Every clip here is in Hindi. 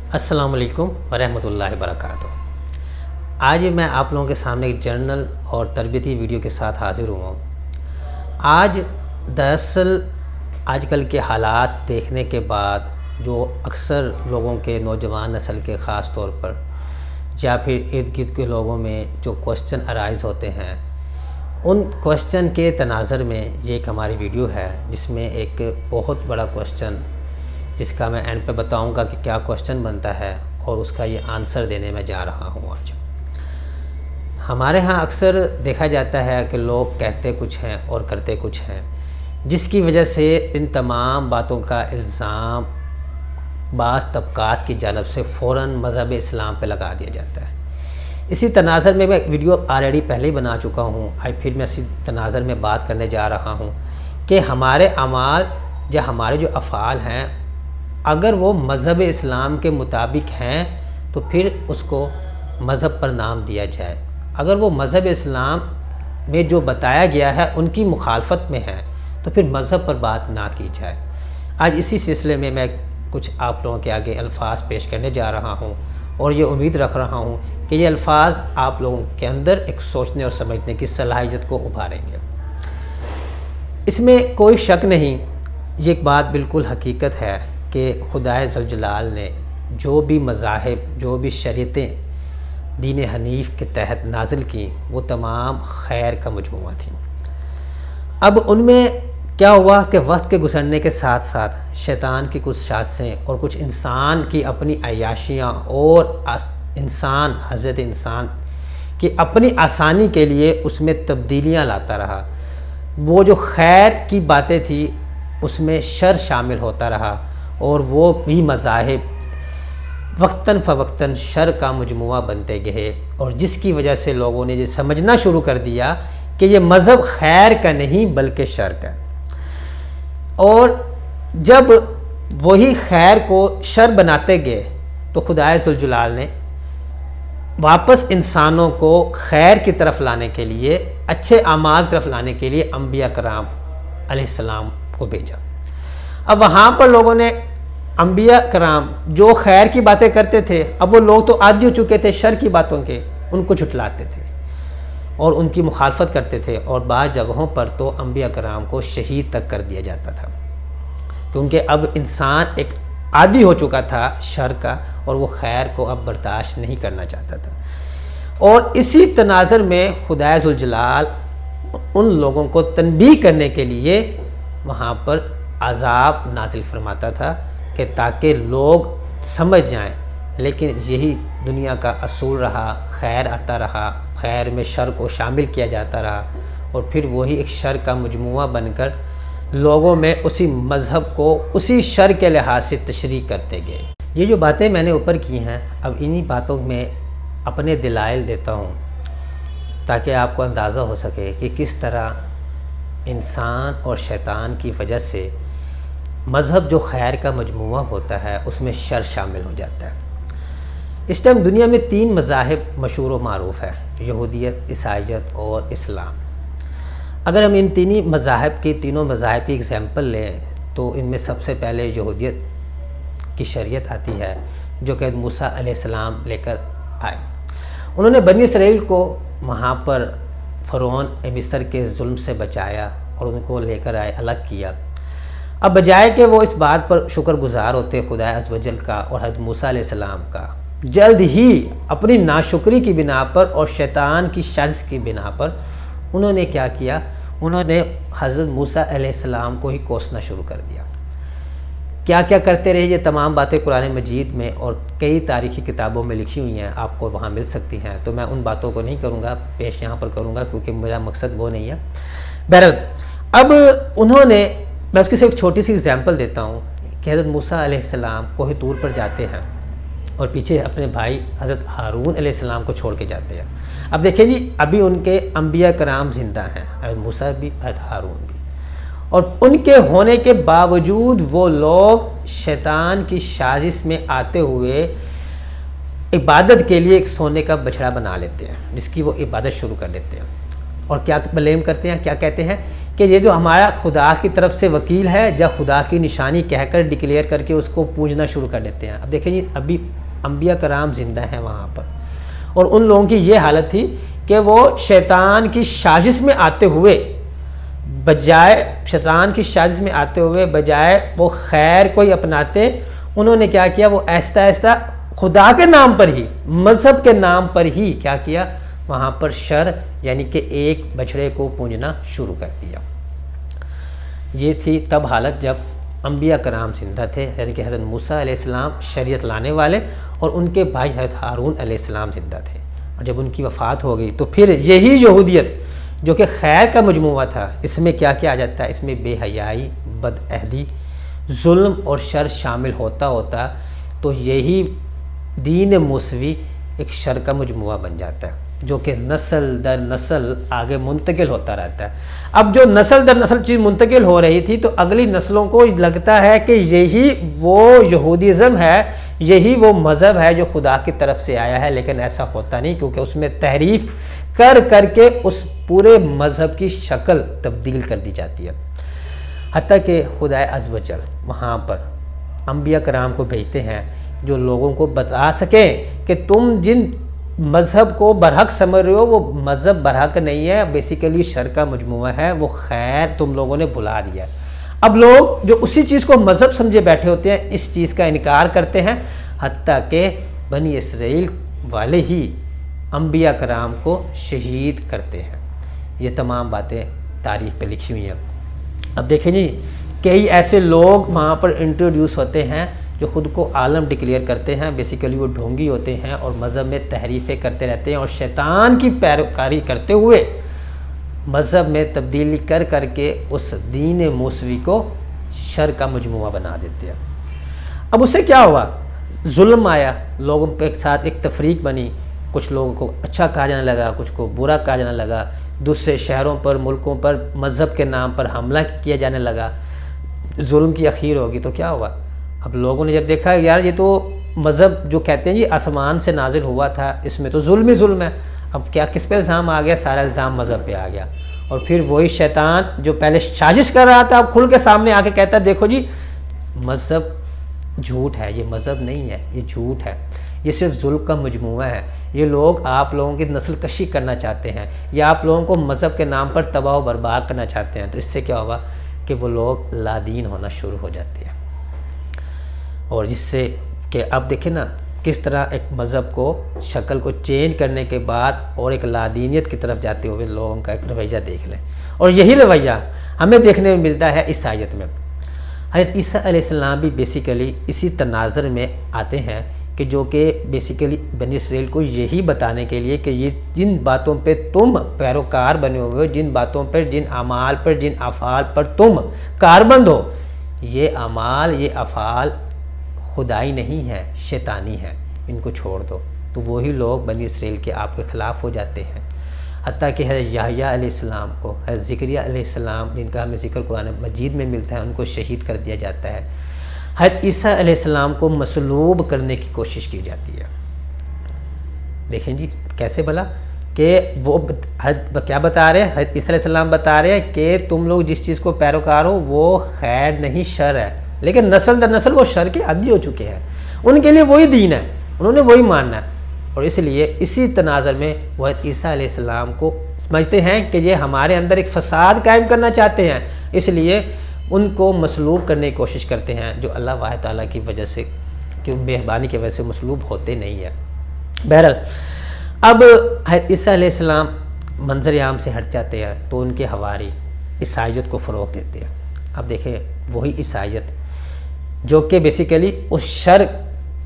अस्सलाम वालेकुम वरहमतुल्लाहि वबरकातुहू। आज मैं आप लोगों के सामने एक जर्नल और तरबियती वीडियो के साथ हाज़िर हुआ हूँ। आज दरअसल आजकल के हालात देखने के बाद जो अक्सर लोगों के नौजवान नस्ल के ख़ास तौर पर या फिर इर्द गिर्द के लोगों में जो क्वेश्चन अराइज़ होते हैं, उन क्वेश्चन के तनाज़र में ये एक हमारी वीडियो है जिसमें एक बहुत बड़ा क्वेश्चन, जिसका मैं एंड पे बताऊंगा कि क्या क्वेश्चन बनता है और उसका ये आंसर देने में जा रहा हूँ। आज हमारे यहाँ अक्सर देखा जाता है कि लोग कहते कुछ हैं और करते कुछ हैं, जिसकी वजह से इन तमाम बातों का इल्ज़ाम बाज़ तबक़ात की जानब से फ़ौरन मज़हब इस्लाम पे लगा दिया जाता है। इसी तनाज़र में मैं वीडियो ऑलरेडी पहले ही बना चुका हूँ। आज फिर मैं इसी तनाज़र में बात करने जा रहा हूँ कि हमारे अमाल या हमारे जो अफ़ाल हैं, अगर वो मज़हब इस्लाम के मुताबिक हैं तो फिर उसको मज़हब पर नाम दिया जाए। अगर वो मज़हब इस्लाम में जो बताया गया है उनकी मुखालफत में है तो फिर मज़हब पर बात ना की जाए। आज इसी सिलसिले में मैं कुछ आप लोगों के आगे अल्फाज पेश करने जा रहा हूँ और ये उम्मीद रख रहा हूँ कि ये अल्फाज आप लोगों के अंदर एक सोचने और समझने की सलाहियत को उभारेंगे। इसमें कोई शक नहीं, ये एक बात बिल्कुल हकीकत है कि खुदाए ज़ुल जलाल ने जो भी मज़ाहिब, जो भी शरीयतें दीन हनीफ के तहत नाजिल की, वो तमाम खैर का मजमूआ थी। अब उनमें क्या हुआ कि वक्त के गुजरने के साथ साथ शैतान की कुछ साजिशें और कुछ इंसान की अपनी अय्याशियाँ और इंसान हज़रत इंसान की अपनी आसानी के लिए उसमें तब्दीलियाँ लाता रहा। वो जो खैर की बातें थी उसमें शर शामिल होता रहा और वो भी मज़ाहिब वक्तन फ़वक्तन शर का मजमुआ बनते गए, और जिसकी वजह से लोगों ने ये समझना शुरू कर दिया कि ये मज़हब खैर का नहीं बल्कि शर का। और जब वही खैर को शर बनाते गए तो खुदाए ज़ुल जलाल ने वापस इंसानों को खैर की तरफ लाने के लिए, अच्छे अमाल तरफ लाने के लिए अंबिया कराम अलैहिस्सलाम को भेजा। अब वहाँ पर लोगों ने अंबिया कराम जो खैर की बातें करते थे, अब वो लोग तो आदी हो चुके थे शर की बातों के, उनको झुठलाते थे और उनकी मुखालफत करते थे, और बाज़ जगहों पर तो अंबिया कराम को शहीद तक कर दिया जाता था, क्योंकि अब इंसान एक आदी हो चुका था शर का और वो खैर को अब बर्दाश्त नहीं करना चाहता था। और इसी तनाज़र में खुदाए ज़ुल जलाल उन लोगों को तनबीह करने के लिए वहाँ पर अज़ाब नाजिल फरमाता था कि ताकि लोग समझ जाएं। लेकिन यही दुनिया का असूल रहा, खैर आता रहा, खैर में शर को शामिल किया जाता रहा और फिर वही एक शर का मजमुआ बनकर लोगों में उसी मज़हब को उसी शर के लिहाज से तशरीह करते गए। ये जो बातें मैंने ऊपर की हैं, अब इन्हीं बातों में अपने दलाइल देता हूँ ताकि आपको अंदाज़ा हो सके कि किस तरह इंसान और शैतान की वजह से मज़हब जो खैर का मजमुआ होता है उसमें शर शामिल हो जाता है। इस टाइम दुनिया में 3 मज़ाहिब मशहूर व मारूफ़ है, यहूदियत, ईसाईयत और इस्लाम। अगर हम इन तीनों मज़ाहिब की एग्ज़ाम्पल लें तो इनमें सबसे पहले यहूदियत की शरीयत आती है जो कि मूसा अलैहिस्सलाम लेकर आए। उन्होंने बनी इसराइल को वहाँ पर फ़िरौन मिस्र के जुल्म से बचाया और उनको लेकर आए, अलग किया। अब बजाय कि वो इस बात पर शुक्रगुज़ार होते खुदा अज़्ज़ व जल का और हज़रत मूसा अलैहिस्सलाम का, जल्द ही अपनी नाशुक्री की बिना पर और शैतान की साजिश की बिना पर उन्होंने क्या किया, उन्होंने हज़रत मूसा अलैहिस्सलाम को ही कोसना शुरू कर दिया। क्या क्या करते रहे, ये तमाम बातें कुरान मजीद में और कई तारीख़ी किताबों में लिखी हुई हैं, आपको वहाँ मिल सकती हैं। तो मैं उन बातों को नहीं करूँगा, पेश यहाँ पर करूँगा क्योंकि मेरा मकसद वो नहीं है। बहरहाल अब उन्होंने, मैं उसकी से एक छोटी सी एग्जांपल देता हूँ कि हज़रत मूसा अलैहिस्सलाम कोहे तूर पर जाते हैं और पीछे अपने भाई हज़रत हारून अलैहिस्सलाम को छोड़ के जाते हैं। अब देखिए जी, अभी उनके अंबिया कराम ज़िंदा हैं, हज़रत मूसा भी, हज़रत हारून भी, और उनके होने के बावजूद वो लोग शैतान की साजिश में आते हुए इबादत के लिए एक सोने का बछड़ा बना लेते हैं जिसकी वो इबादत शुरू कर देते हैं। और क्या ब्लेम करते हैं, क्या कहते हैं कि ये जो हमारा खुदा की तरफ से वकील है, जब खुदा की निशानी कहकर डिक्लेयर करके उसको पूजना शुरू कर देते हैं। अब देखें जी, अभी अंबिया कराम ज़िंदा हैं वहाँ पर, और उन लोगों की ये हालत थी कि वो शैतान की साजिश में आते हुए बजाय वो खैर को ही अपनाते, उन्होंने क्या किया, वो आहिस्ता आहिस्ता खुदा के नाम पर ही, मज़हब के नाम पर ही क्या किया, वहाँ पर शर यानी कि एक बछड़े को पूजना शुरू कर दिया। ये थी तब हालत जब अंबिया कराम जिंदा थे, यानी कि हज़रत मूसा अलैहिस्सलाम शरीयत लाने वाले और उनके भाई हज़रत हारून अलैहिस्सलाम जिंदा थे। और जब उनकी वफ़ात हो गई तो फिर यही यहूदियत जो कि खैर का मजमूआ था, इसमें क्या क्या आ जाता है, इसमें बेहयाई, बदअहदी, जुल्म और शर शामिल होता होता तो यही दीन मूसवी एक शर का मजमूआ बन जाता है, जो कि नस्ल दर नस्ल आगे मुंतकिल होता रहता है। अब जो नस्ल दर नस्ल चीज़ मुंतकिल हो रही थी तो अगली नस्लों को लगता है कि यही वो यहूदिज़म है, यही वो मज़हब है जो खुदा की तरफ से आया है, लेकिन ऐसा होता नहीं, क्योंकि उसमें तहरीफ कर करके उस पूरे मज़हब की शक्ल तब्दील कर दी जाती है। हत्ता कि खुदा अज़्ज़ व जल वहाँ पर अंबिया कराम को भेजते हैं जो लोगों को बता सकें कि तुम जिन मज़हब को बरहक समझ रहे हो वो मज़हब बरहक नहीं है, बेसिकली शर का मजमूआ है, वो खैर तुम लोगों ने भुला दिया। अब लोग जो उसी चीज़ को मज़हब समझे बैठे होते हैं इस चीज़ का इनकार करते हैं, हत्ता कि बनी इसराइल वाले ही अंबिया कराम को शहीद करते हैं। ये तमाम बातें तारीख़ पे लिखी हुई हैं। अब देखें जी, कई ऐसे लोग वहाँ पर इंट्रोड्यूस होते हैं जो ख़ुद को आलम डिक्लेयर करते हैं, बेसिकली वो ढोंगी होते हैं और मज़हब में तहरीफ़ें करते रहते हैं और शैतान की पैरोकारी करते हुए मज़हब में तब्दीली कर करके उस दीन मूसवी को शर का मजमूआ बना देते हैं। अब उससे क्या हुआ, जुल्म आया, लोगों के साथ एक तफरीक बनी, कुछ लोगों को अच्छा कहा जाने लगा, कुछ को बुरा कहा जाने लगा, दूसरे शहरों पर, मुल्कों पर मज़हब के नाम पर हमला किया जाने लगा, जुल्म की अखीर होगी। तो क्या हुआ, अब लोगों ने जब देखा यार ये तो मज़हब जो कहते हैं जी आसमान से नाजिल हुआ था, इसमें तो जुल्म ही जुल्म है, अब क्या किस पे इल्ज़ाम आ गया, सारा इल्ज़ाम मज़हब पे आ गया। और फिर वही शैतान जो पहले साजिश कर रहा था अब खुल के सामने आके कहता है देखो जी मज़हब झूठ है, ये मज़हब नहीं है, ये झूठ है, ये सिर्फ जुल्म का मजमूआ है, ये लोग आप लोगों की नस्ल कशी करना चाहते हैं या आप लोगों को मज़हब के नाम पर तबाह बर्बाद करना चाहते हैं। तो इससे क्या हुआ कि वो लोग लादीन होना शुरू हो जाते हैं, और जिससे कि अब देखें ना किस तरह एक मज़हब को शक्ल को चेंज करने के बाद और एक लादीनियत की तरफ जाते हुए लोगों का एक रवैया देख लें। और यही रवैया हमें देखने में मिलता है इस आयत में। हज़रत ईसा अलैहिस्सलाम भी बेसिकली इसी तनाज़र में आते हैं कि जो कि बेसिकली बनी इसराइल को यही बताने के लिए कि ये जिन बातों पे तुम पैरोकार बने हुए हो, जिन बातों पर, जिन अमाल पर, जिन अफ़ाल पर तुम कारबंद हो, ये अमाल, ये अफ़ाल खुदाई नहीं है, शैतानी है, इनको छोड़ दो। तो वही लोग बनी इसराइल के आपके ख़िलाफ़ हो जाते हैं। हत्ता कि हज़रत याहया अलैहिस्सलाम को, हज़रत ज़करिया अलैहिस्सलाम जिनका हमें ज़िक्र कुरान मजीद में मिलता है, उनको शहीद कर दिया जाता है। हज़रत ईसा अलैहिस्सलाम को मसलूब करने की कोशिश की जाती है। देखें जी कैसे भला कि वो क्या बता रहे हैं, हज़रत ईसा अलैहिस्सलाम बता रहे हैं कि तुम लोग जिस चीज़ को पैरोकार हो वो खैर नहीं शर है, लेकिन नस्ल दर नस्ल वो शर के आदी हो चुके हैं, उनके लिए वही दीन है, उन्होंने वही मानना है। और इसलिए इसी तनाज़र में वह ईसा अलैहिस्सलाम को समझते हैं कि ये हमारे अंदर एक फ़साद कायम करना चाहते हैं, इसलिए उनको मसलूब करने की कोशिश करते हैं, जो अल्लाह वाहिद ताला की वजह से, कि मेहरबानी की वजह से मसलूब होते नहीं है। बहरहाल अब ईसा अलैहिस्सलाम मंजर आम से हट जाते हैं तो उनके हवारी ईसाइयत को फ़रोग़ देते हैं। अब देखें वही ईसाइयत जो कि बेसिकली उस शर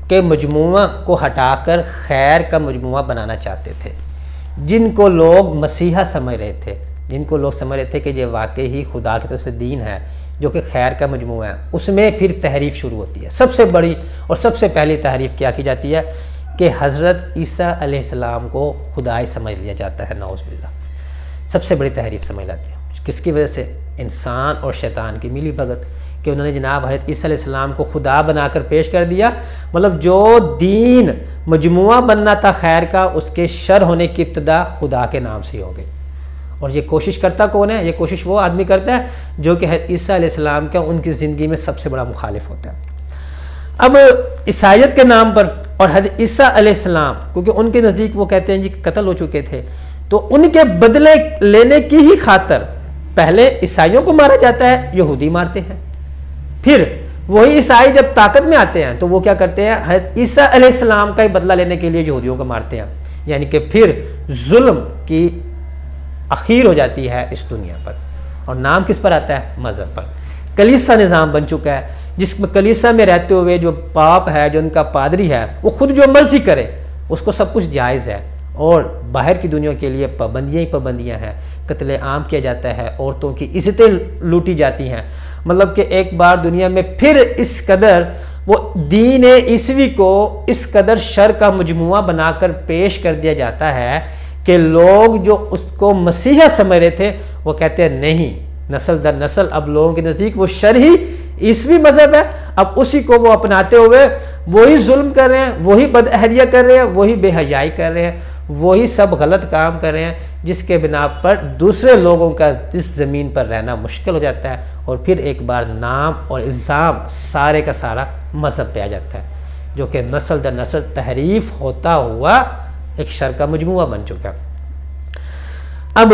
के मजमूआ को हटाकर खैर का मजमूआ बनाना चाहते थे, जिनको लोग मसीहा समझ रहे थे, जिनको लोग समझ रहे थे कि ये वाकई ही खुदा की तरफ से दीन है जो कि खैर का मजमूआ है। उसमें फिर तहरीफ शुरू होती है। सबसे बड़ी और सबसे पहली तहरीफ क्या की जाती है कि हज़रत ईसा अलैहिस्सलाम को खुदाई समझ लिया जाता है, नौज़ बिल्लाह। सबसे बड़ी तहरीफ समझ लाती है, किसकी वजह से, इंसान और शैतान की मिली भगत, कि उन्होंने जनाब हज़रत ईसा अलैहिस्सलाम को खुदा बनाकर पेश कर दिया। मतलब जो दीन मजमुआ बनना था खैर का, उसके शर होने की इब्तिदा खुदा के नाम से हो गई। और ये कोशिश करता कौन है? ये कोशिश वो आदमी करता है जो कि हज़रत ईसा अलैहिस्सलाम का उनकी ज़िंदगी में सबसे बड़ा मुखालिफ होता है। अब ईसाइयत के नाम पर और हज़रत ईसा अलैहिस्सलाम, क्योंकि उनके नज़दीक वो कहते हैं जी कत्ल हो चुके थे, तो उनके बदले लेने की ही खातर पहले ईसाइयों को मारा जाता है, यहूदी मारते हैं। फिर वही ईसाई जब ताकत में आते हैं तो वो क्या करते हैं? हज़रत ईसा अलैहिस्सलाम का ही बदला लेने के लिए यहूदियों को मारते हैं। यानी कि फिर जुल्म की आखिर हो जाती है इस दुनिया पर। और नाम किस पर आता है? मज़हब पर। कलीसा निज़ाम बन चुका है जिसमें कलीसा में रहते हुए जो पाप है, जो उनका पादरी है, वो खुद जो मर्जी करे उसको सब कुछ जायज़ है, और बाहर की दुनिया के लिए पाबंदियाँ ही पाबंदियाँ हैं। कत्ले आम किया जाता है, औरतों की इज़्ज़तें लूटी जाती हैं। मतलब कि एक बार दुनिया में फिर इस कदर वो दीन ईसवी को इस कदर शर का मजमुआ बनाकर पेश कर दिया जाता है कि लोग जो उसको मसीहा समझ रहे थे वो कहते हैं नहीं, नस्ल दर नस्ल अब लोगों के नज़दीक वो शर ही ईसवी मज़हब है। अब उसी को वो अपनाते हुए वही जुल्म कर रहे हैं, वही बदअहदिया कर रहे हैं, वही बेहयाई कर रहे हैं, वही सब गलत काम कर रहे हैं, जिसके बिना पर दूसरे लोगों का इस ज़मीन पर रहना मुश्किल हो जाता है। और फिर एक बार नाम और इल्ज़ाम सारे का सारा मज़हब पे आ जाता है, जो कि नस्ल दर नस्ल तहरीफ होता हुआ एक शर का मजमुआ बन चुका है। अब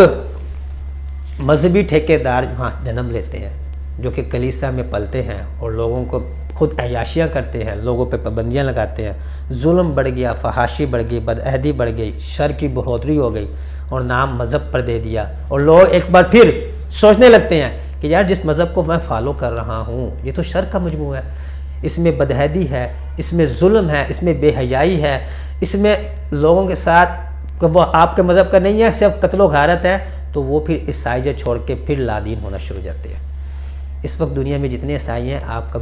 मजहबी ठेकेदार वहाँ जन्म लेते हैं जो कि कलीसा में पलते हैं और लोगों को खुद अयाशियाँ करते हैं, लोगों पे पाबंदियाँ लगाते हैं। जुल्म बढ़ गया, फहाशी बढ़ गई, बदअहदी बढ़ गई, शर की बढ़ोतरी हो गई और नाम मज़हब पर दे दिया। और लोग एक बार फिर सोचने लगते हैं कि यार जिस मज़हब को मैं फॉलो कर रहा हूँ ये तो शर का मजमूआ है, इसमें बदअहदी है, इसमें जुल्म है, इसमें बेहयाई है, इसमें लोगों के साथ वो आपके मज़हब का नहीं है, सिर्फ कत्लो गारत है। तो वो फिर ईसाइयत छोड़ के फिर लादीन होना शुरू हो जाते हैं। इस वक्त दुनिया में जितने ईसाई हैं आप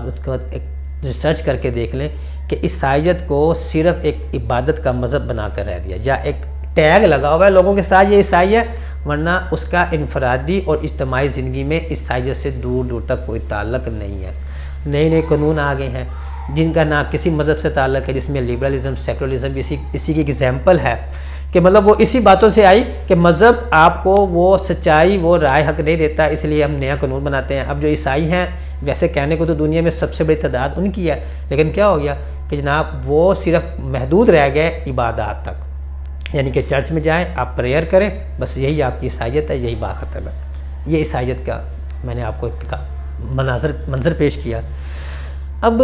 उसको एक रिसर्च करके देख लें कि ईसाइयत को सिर्फ एक इबादत का मज़हब बना कर रह दिया, या एक टैग लगा हुआ है लोगों के साथ ये ईसाई है, वरना उसका इनफरादी और इज्तिमाई ज़िंदगी में ईसाइयत से दूर दूर तक कोई ताल्लुक़ नहीं है। नए नए कानून आ गए हैं जिनका ना किसी मज़हब से ताल्लुक़ है, जिसमें लिबरलिज़म, सेकुलरिज़म भी इसी की एग्जाम्पल है कि मतलब वो इसी बातों से आई कि मज़हब आपको वो सच्चाई, वो राय हक नहीं देता, इसलिए हम नया कानून बनाते हैं। अब जो ईसाई हैं वैसे कहने को तो दुनिया में सबसे बड़ी तादाद उनकी है, लेकिन क्या हो गया कि जनाब वो सिर्फ महदूद रह गए इबादत तक। यानी कि चर्च में जाएं, आप प्रेयर करें, बस यही आपकी ईसाइयत है, यही बात ख़त्म है। ये ईसाइयत का मैंने आपको मंजर पेश किया। अब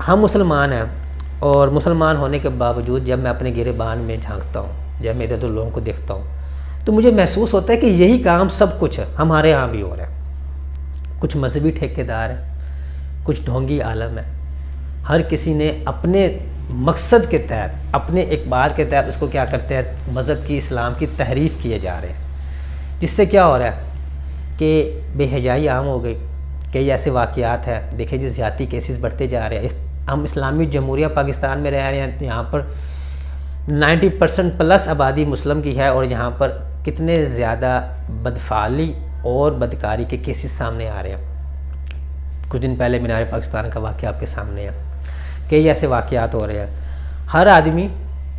हम मुसलमान हैं और मुसलमान होने के बावजूद जब मैं अपने गिरेबान में झांकता हूँ, जब मैं इधर लोगों को देखता हूँ, तो मुझे महसूस होता है कि यही काम सब कुछ है हमारे यहाँ भी हो रहा है। कुछ मजहबी ठेकेदार हैं, कुछ ढोंगी आलम है, हर किसी ने अपने मकसद के तहत, अपने एक बात के तहत उसको क्या करते हैं, मज़हब की, इस्लाम की तहरीफ किए जा रहे हैं। जिससे क्या हो रहा है कि बेहयाई आम हो गई। कई ऐसे वाक़यात हैं, देखिए जी ज़्यादती केसेस बढ़ते जा रहे हैं। हम इस्लामी जमहूरिया पाकिस्तान में रह रहे हैं, यहाँ पर 90% प्लस आबादी मुस्लिम की है और यहाँ पर कितने ज़्यादा बदफाली और बदकारी के केसेस सामने आ रहे हैं। कुछ दिन पहले मीनार पाकिस्तान का वाक़या आपके सामने है, कई ऐसे वाक़यात हो रहे हैं। हर आदमी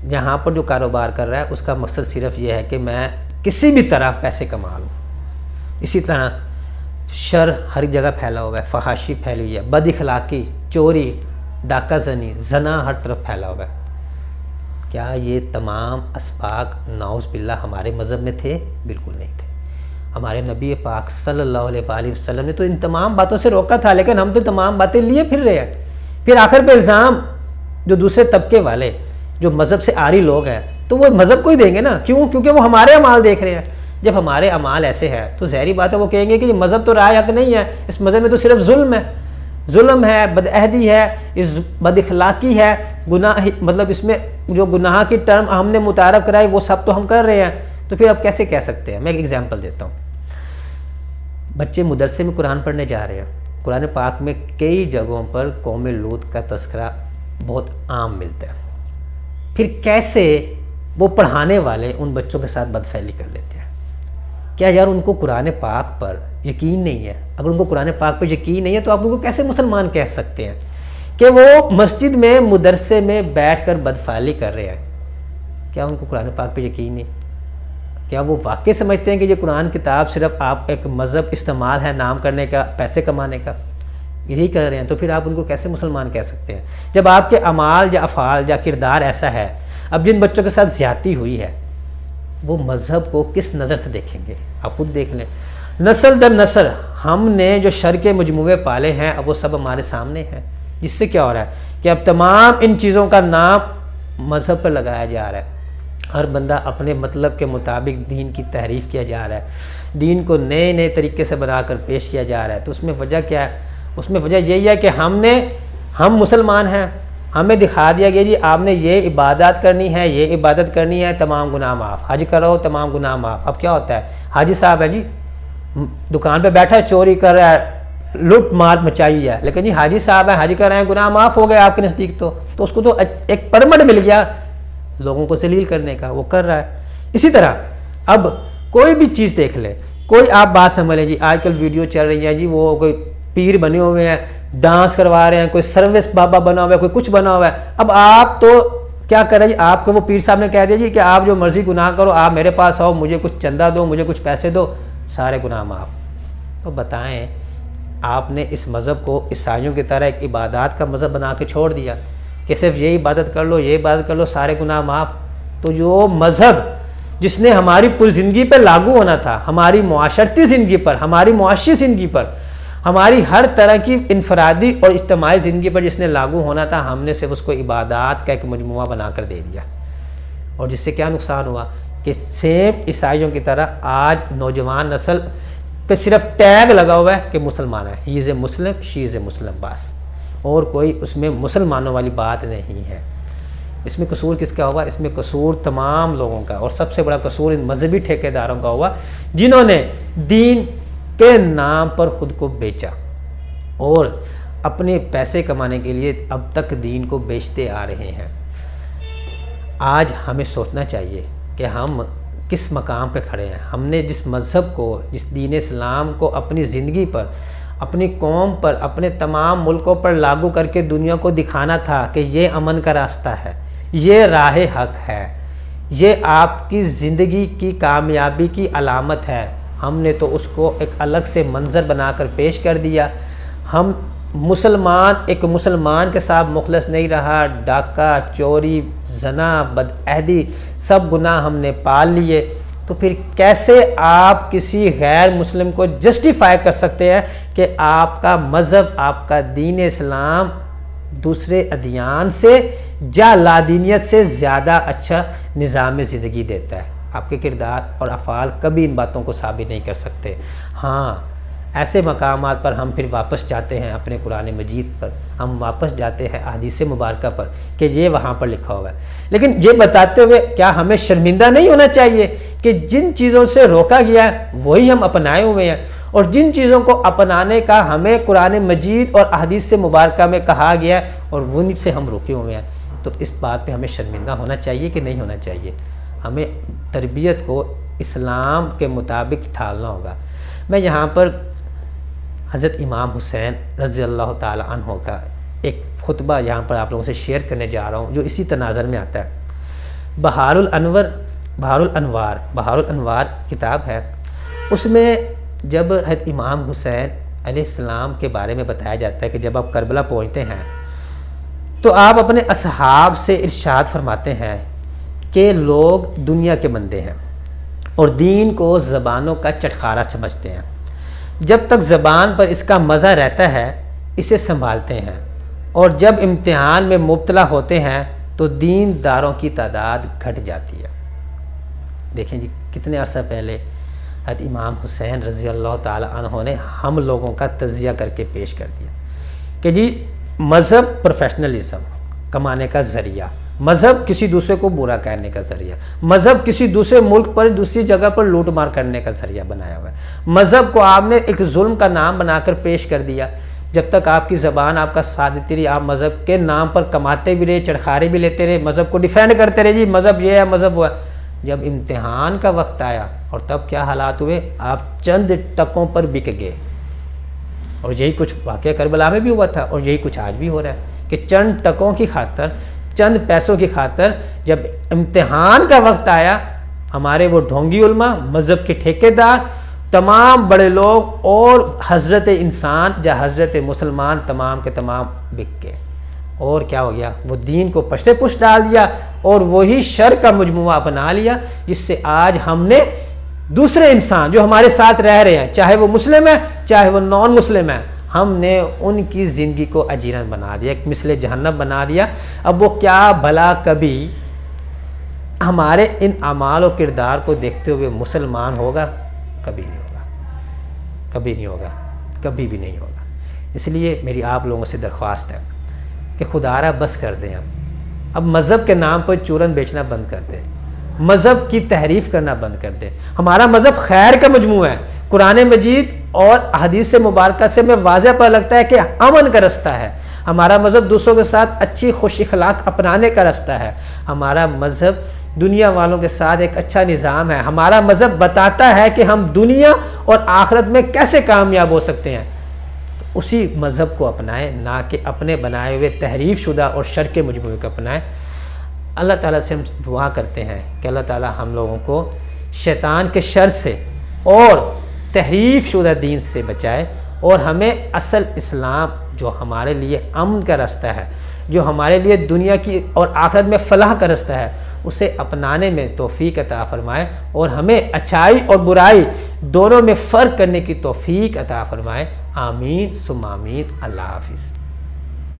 यहाँ पर जो कारोबार कर रहा है उसका मकसद सिर्फ ये है कि मैं किसी भी तरह पैसे कमा लूँ। इसी तरह शर हर जगह फैला हुआ है, फहाशी फैली हुई है, बदअखलाक़ी, चोरी, डाका ज़नी, जना हर तरफ फैला हुआ है। क्या ये तमाम असबाक नाउज़ बिल्लाह हमारे मज़हब में थे? बिल्कुल नहीं थे। हमारे नबी पाक सल्लल्लाहु अलैहि वसल्लम ने तो इन तमाम बातों से रोका था, लेकिन हम तो तमाम बातें लिए फिर रहे हैं। फिर आखिर पे इल्ज़ाम जो दूसरे तबके वाले जो मज़हब से आरी लोग हैं तो वो मज़हब को ही देंगे ना। क्यों? क्योंकि वो हमारे अमाल देख रहे हैं। जब हमारे अमाल ऐसे हैं तो ज़ाहिरी बात है वो कहेंगे कि मज़हब तो राय हक नहीं है, इस मज़हब में तो सिर्फ जुल्म है, बदअहदी है, इस बदअखलाक़ी है, गुनाह, मतलब इसमें जो गुनाह की टर्म हमने मुतारफ़ कराई वो सब तो हम कर रहे हैं। तो फिर अब कैसे कह सकते हैं? मैं एक एग्जांपल देता हूँ। बच्चे मदरसे में कुरान पढ़ने जा रहे हैं, कुरान पाक में कई जगहों पर कौम लूत का तस्करा बहुत आम मिलता है। फिर कैसे वो पढ़ाने वाले उन बच्चों के साथ बदफैली कर लेते हैं? क्या यार उनको कुरान पाक पर यकीन नहीं है? अगर उनको कुरान पाक पर यकीन नहीं है तो आप उनको कैसे मुसलमान कह सकते हैं कि वो मस्जिद में मदरसे में बैठकर बदफाली कर रहे हैं? क्या उनको कुरान पाक पर यकीन नहीं? क्या वो वाकई समझते हैं कि ये कुरान किताब सिर्फ आप एक मज़हब इस्तेमाल है नाम करने का, पैसे कमाने का? यही कर रहे हैं, तो फिर आप उनको कैसे मुसलमान कह सकते हैं? जब आपके अमाल या अफ़ाल या किरदार ऐसा है। अब जिन बच्चों के साथ ज़्यादती हुई है वो मज़हब को किस नज़र से देखेंगे? आप खुद देख लें। नस्ल दर नस्ल हमने जो शर के मजमूए पाले हैं अब वो सब हमारे सामने हैं, जिससे क्या हो रहा है कि अब तमाम इन चीज़ों का नाम मज़हब पर लगाया जा रहा है। हर बंदा अपने मतलब के मुताबिक दीन की तहरीफ़ किया जा रहा है, दीन को नए नए तरीके से बनाकर पेश किया जा रहा है। तो उसमें वजह क्या है? उसमें वजह यही है कि हम मुसलमान हैं, हमें दिखा दिया गया जी आपने ये इबादत करनी है, ये इबादत करनी है, तमाम गुनाह माफ़, हज करो तमाम गुनाह माफ़। अब क्या होता है, हाजी साहब है जी दुकान पे बैठा है, चोरी कर रहा है, लूट मार मचाई है, लेकिन जी हाजी साहब है, हाजी कर रहे हैं, गुनाह माफ़ हो गए आपके नज़दीक। तो उसको तो एक परमिट मिल गया लोगों को जलील करने का, वो कर रहा है। इसी तरह अब कोई भी चीज़ देख ले, कोई आप बात समझ लें जी, आजकल वीडियो चल रही है जी, वो कोई पीर बने हुए हैं, डांस करवा रहे हैं, कोई सर्विस बाबा बना हुआ है, कोई कुछ बना हुआ है। अब आप तो क्या करें जी, आपको वो पीर साहब ने कह दिया जी कि आप जो मर्ज़ी गुनाह करो, आप मेरे पास आओ, मुझे कुछ चंदा दो, मुझे कुछ पैसे दो, सारे गुनाह माफ़। तो बताएं, आपने इस मज़हब को ईसाइयों की तरह एक इबादत का मज़हब बना के छोड़ दिया कि सिर्फ ये इबादत कर लो, ये इबादत कर लो, सारे गुनाह माफ़। तो जो मज़हब जिसने हमारी पूरी ज़िंदगी पर लागू होना था, हमारी मुआशरती ज़िंदगी पर, हमारी मुआशी ज़िंदगी पर, हमारी हर तरह की इनफरादी और इज्तिमाई ज़िंदगी पर जिसने लागू होना था, हमने सिर्फ उसको इबादत का एक मजमुआ बना कर दे दिया। और जिससे क्या नुकसान हुआ कि सेम ईसाइयों की तरह आज नौजवान नस्ल पे सिर्फ टैग लगा हुआ है कि मुसलमान है, he is a Muslim, she is a Muslim, बस। और कोई उसमें मुसलमानों वाली बात नहीं है। इसमें कसूर किसका हुआ? इसमें कसूर तमाम लोगों का, और सबसे बड़ा कसूर इन मजहबी ठेकेदारों का हुआ जिन्होंने दीन के नाम पर ख़ुद को बेचा और अपने पैसे कमाने के लिए अब तक दीन को बेचते आ रहे हैं। आज हमें सोचना चाहिए कि हम किस मकाम पे खड़े हैं। हमने जिस मज़हब को, जिस दीन इस्लाम को अपनी ज़िंदगी पर, अपनी कौम पर, अपने तमाम मुल्कों पर लागू करके दुनिया को दिखाना था कि ये अमन का रास्ता है, ये राह हक है, ये आपकी ज़िंदगी की कामयाबी की अलामत है, हमने तो उसको एक अलग से मंज़र बनाकर पेश कर दिया। हम मुसलमान एक मुसलमान के साथ मुखलस नहीं रहा, डाका, चोरी, जना, बदअहदी, सब गुनाह हमने पाल लिए। तो फिर कैसे आप किसी गैर मुस्लिम को जस्टिफाई कर सकते हैं कि आपका मज़हब, आपका दीन इस्लाम दूसरे अदियान से या लादीनियत से ज़्यादा अच्छा निज़ाम ज़िंदगी देता है? आपके किरदार और अफ़ाल कभी इन बातों को साबित नहीं कर सकते। हाँ, ऐसे मकामात पर हम फिर वापस जाते हैं अपने कुरान मजीद पर, हम वापस जाते हैं अहादीस मुबारका पर कि ये वहाँ पर लिखा हुआ है। लेकिन ये बताते हुए क्या हमें शर्मिंदा नहीं होना चाहिए कि जिन चीज़ों से रोका गया है वही हम अपनाए हुए हैं, और जिन चीज़ों को अपनाने का हमें कुरान मजीद और अहादीस मुबारका में कहा गया है और उन्हीं से हम रुके हुए हैं। तो इस बात पर हमें शर्मिंदा होना चाहिए कि नहीं होना चाहिए? हमें तरबियत को इस्लाम के मुताबिक ढालना होगा। मैं यहाँ पर हज़रत इमाम हुसैन रज़ी अल्लाह ताला अन्हो का एक खुतबा यहाँ पर आप लोगों से शेयर करने जा रहा हूँ जो इसी तनाज़र में आता है। बहारुल अनवार किताब है, उसमें जब हज़रत इमाम हुसैन अलैहिस्सलाम के बारे में बताया जाता है कि जब आप करबला पहुँचते हैं तो आप अपने असहाब से इरशाद फरमाते हैं कि लोग दुनिया के बंदे हैं और दीन को ज़बानों का चटखारा समझते हैं। जब तक ज़बान पर इसका मज़ा रहता है इसे संभालते हैं, और जब इम्तिहान में मुब्तला होते हैं तो दीनदारों की तादाद घट जाती है। देखें जी, कितने अर्सा पहले हज़रत इमाम हुसैन रज़ी अल्लाह ताला अन्हो ने हम लोगों का तज़िया करके पेश कर दिया कि जी मज़हब प्रोफेशनलिज्म कमाने का ज़रिया, मज़हब किसी दूसरे को बुरा कहने का ज़रिया, मज़हब किसी दूसरे मुल्क पर दूसरी जगह पर लूट मार करने का ज़रिया बनाया हुआ है। मज़हब को आपने एक जुल्म का नाम बनाकर पेश कर दिया। जब तक आपकी ज़बान आपका साथ देती रही, आप मज़हब के नाम पर कमाते भी रहे, चढ़खारे भी लेते रहे, मज़हब को डिफेंड करते रहे, जी मज़हब ये है, मज़हब वो है। जब इम्तिहान का वक्त आया और तब क्या हालात हुए, आप चंद टकों पर बिक गए। और यही कुछ वाक़या करबला में भी हुआ था और यही कुछ आज भी हो रहा है कि चंद टकों की खातर, चंद पैसों की खातर जब इम्तिहान का वक्त आया, हमारे वो ढोंगी उलमा, मज़हब के ठेकेदार, तमाम बड़े लोग और हज़रत इंसान या हज़रत मुसलमान तमाम के तमाम बिक गए। और क्या हो गया, वो दीन को पश्ते पुश डाल दिया और वही शर का मजमुआ बना लिया, जिससे आज हमने दूसरे इंसान जो हमारे साथ रह रहे हैं, चाहे वो मुस्लिम है चाहे वो नॉन मुस्लिम है, हमने उनकी ज़िंदगी को अजीरन बना दिया, एक मिसले जहन्नम बना दिया। अब वो क्या भला कभी हमारे इन अमाल और किरदार को देखते हुए मुसलमान होगा? कभी नहीं होगा, कभी नहीं होगा, कभी भी नहीं होगा। इसलिए मेरी आप लोगों से दरख्वास्त है कि खुदारा बस कर दें। अब मज़हब के नाम पर चूरन बेचना बंद कर दें, मज़हब की तहरीफ करना बंद कर दें। हमारा मज़हब खैर का मजमूआ है। कुरान मजीद और हदीस मुबारक से में वाज़ह पर लगता है कि अमन का रास्ता है। हमारा मज़हब दूसरों के साथ अच्छी खुश अखलाक अपनाने का रास्ता है। हमारा मज़हब दुनिया वालों के साथ एक अच्छा निज़ाम है। हमारा मज़हब बताता है कि हम दुनिया और आखिरत में कैसे कामयाब हो सकते हैं। तो उसी मज़हब को अपनाएं, ना कि अपने बनाए हुए तहरीफ शुदा और शर के मजमूए को अपनाएं। अल्लाह ताला से हम दुआ करते हैं कि अल्लाह ताला हम लोगों को शैतान के शर से और तहरीफ शुदा दीन से बचाए और हमें असल इस्लाम जो हमारे लिए अमन का रास्ता है, जो हमारे लिए दुनिया की और आखिरत में फलाह का रास्ता है, उसे अपनाने में तौफीक अता फरमाए और हमें अच्छाई और बुराई दोनों में फ़र्क करने की तौफीक अता फरमाए। आमीन सुम्मा आमीन। अल्लाह हाफिज़।